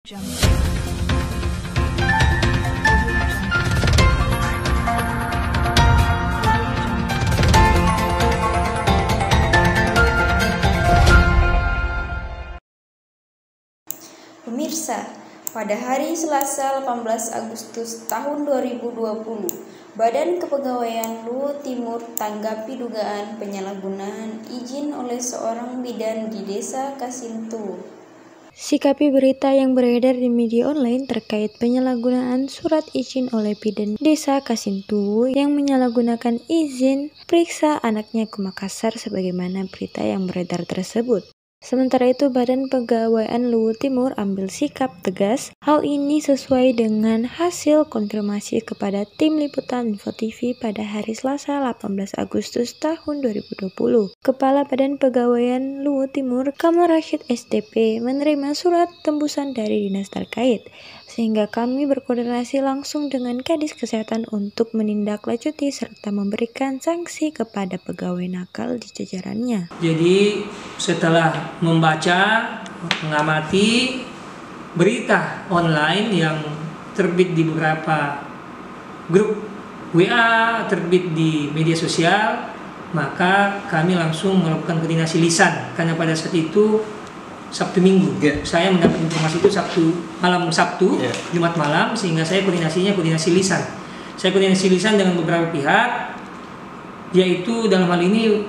Pemirsa, pada hari Selasa 18 Agustus tahun 2020, Badan Kepegawaian Luwu Timur tanggapi dugaan penyalahgunaan izin oleh seorang bidan di Desa Kasintu. Sikapi berita yang beredar di media online terkait penyalahgunaan surat izin oleh bidan Desa Kasintu yang menyalahgunakan izin periksa anaknya ke Makassar sebagaimana berita yang beredar tersebut. Sementara itu, Badan Kepegawaian Luwu Timur ambil sikap tegas. Hal ini sesuai dengan hasil konfirmasi kepada tim liputan Info TV pada hari Selasa 18 Agustus tahun 2020. Kepala Badan Kepegawaian Luwu Timur, Kamal Rashid STP, menerima surat tembusan dari dinas terkait, sehingga kami berkoordinasi langsung dengan Kadis Kesehatan untuk menindaklanjuti serta memberikan sanksi kepada pegawai nakal di jajarannya. Jadi setelah membaca, mengamati berita online yang terbit di beberapa grup WA, terbit di media sosial, maka kami langsung melakukan koordinasi lisan, karena pada saat itu Sabtu Minggu, saya mendapat informasi itu Sabtu, Jumat malam, sehingga saya koordinasi lisan. Saya koordinasi lisan dengan beberapa pihak, yaitu dalam hal ini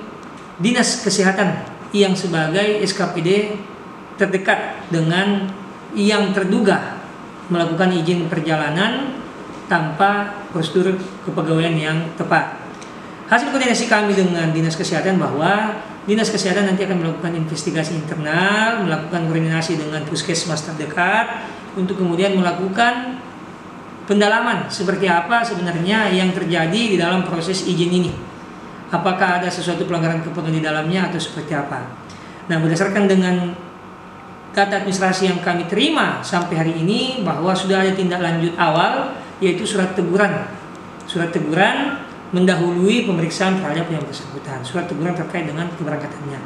Dinas Kesehatan yang sebagai SKPD terdekat dengan yang terduga melakukan izin perjalanan tanpa prosedur kepegawaian yang tepat. Hasil koordinasi kami dengan Dinas Kesehatan bahwa Dinas Kesehatan nanti akan melakukan investigasi internal, melakukan koordinasi dengan puskesmas terdekat untuk kemudian melakukan pendalaman seperti apa sebenarnya yang terjadi di dalam proses izin ini. Apakah ada sesuatu pelanggaran kepegawaian di dalamnya atau seperti apa. Nah, berdasarkan dengan data administrasi yang kami terima sampai hari ini bahwa sudah ada tindak lanjut awal, yaitu surat teguran. Surat teguran mendahului pemeriksaan terhadap yang bersangkutan. Surat teguran terkait dengan keberangkatannya.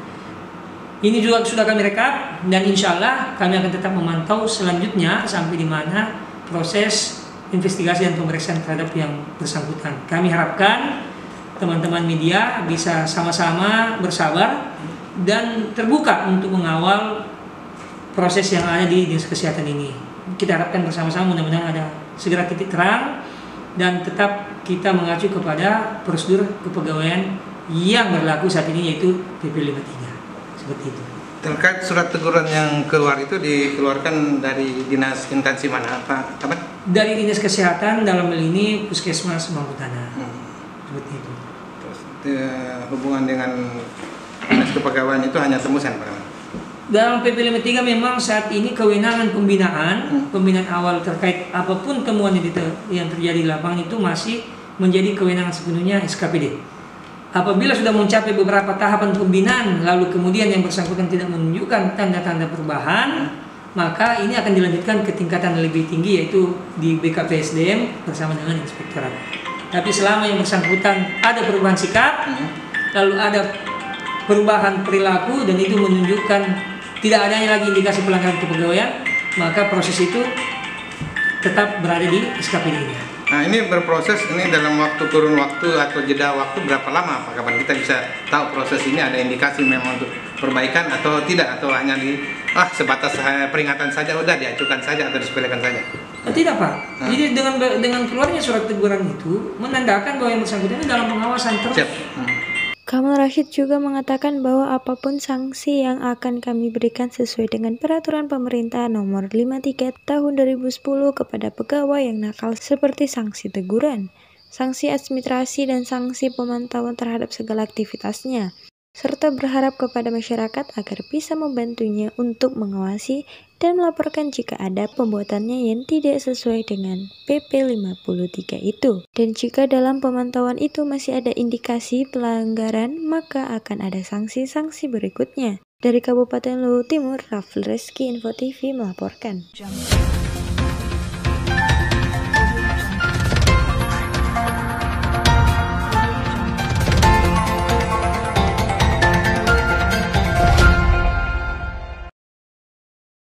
Ini juga sudah kami rekap dan insya Allah kami akan tetap memantau selanjutnya sampai di mana proses investigasi dan pemeriksaan terhadap yang bersangkutan. Kami harapkan teman-teman media bisa sama-sama bersabar dan terbuka untuk mengawal proses yang ada di Dinas Kesehatan ini. Kita harapkan bersama-sama mudah-mudahan ada segera titik terang dan tetap kita mengacu kepada prosedur kepegawaian yang berlaku saat ini, yaitu PP 53. Seperti itu. Terkait surat teguran yang keluar itu dikeluarkan dari dinas instansi mana, Pak? Dari Dinas Kesehatan, dalam hal ini Puskesmas Mangkutana. Seperti itu. Terus hubungan dengan dinas kepegawaian itu hanya tembusan, Pak? Dalam PP 53 memang saat ini kewenangan pembinaan awal terkait apapun temuan yang terjadi di lapangan itu masih menjadi kewenangan sepenuhnya SKPD. Apabila sudah mencapai beberapa tahapan pembinaan lalu kemudian yang bersangkutan tidak menunjukkan tanda-tanda perubahan, maka ini akan dilanjutkan ke tingkatan lebih tinggi, yaitu di BKPSDM bersama dengan inspektorat. Tapi selama yang bersangkutan ada perubahan sikap, lalu ada perubahan perilaku dan itu menunjukkan tidak adanya lagi indikasi pelanggaran kepegawaian, maka proses itu tetap berada di SKPD ini. Nah, ini berproses ini dalam kurun waktu atau jeda waktu berapa lama, Pak? Kapan kita bisa tahu proses ini ada indikasi memang untuk perbaikan atau tidak, atau hanya sebatas peringatan saja, udah diajukan saja atau disepelekan saja? Tidak, Pak. Jadi dengan keluarnya surat teguran itu menandakan bahwa yang bersangkutan dalam pengawasan terus. Kamal Rashid juga mengatakan bahwa apapun sanksi yang akan kami berikan sesuai dengan peraturan pemerintah nomor 53 tahun 2010 kepada pegawai yang nakal seperti sanksi teguran, sanksi administrasi dan sanksi pemantauan terhadap segala aktivitasnya, serta berharap kepada masyarakat agar bisa membantunya untuk mengawasi dan melaporkan jika ada pembuatannya yang tidak sesuai dengan PP 53 itu. Dan jika dalam pemantauan itu masih ada indikasi pelanggaran, maka akan ada sanksi-sanksi berikutnya. Dari Kabupaten Luwu Timur, Rafli Reski, Info TV melaporkan.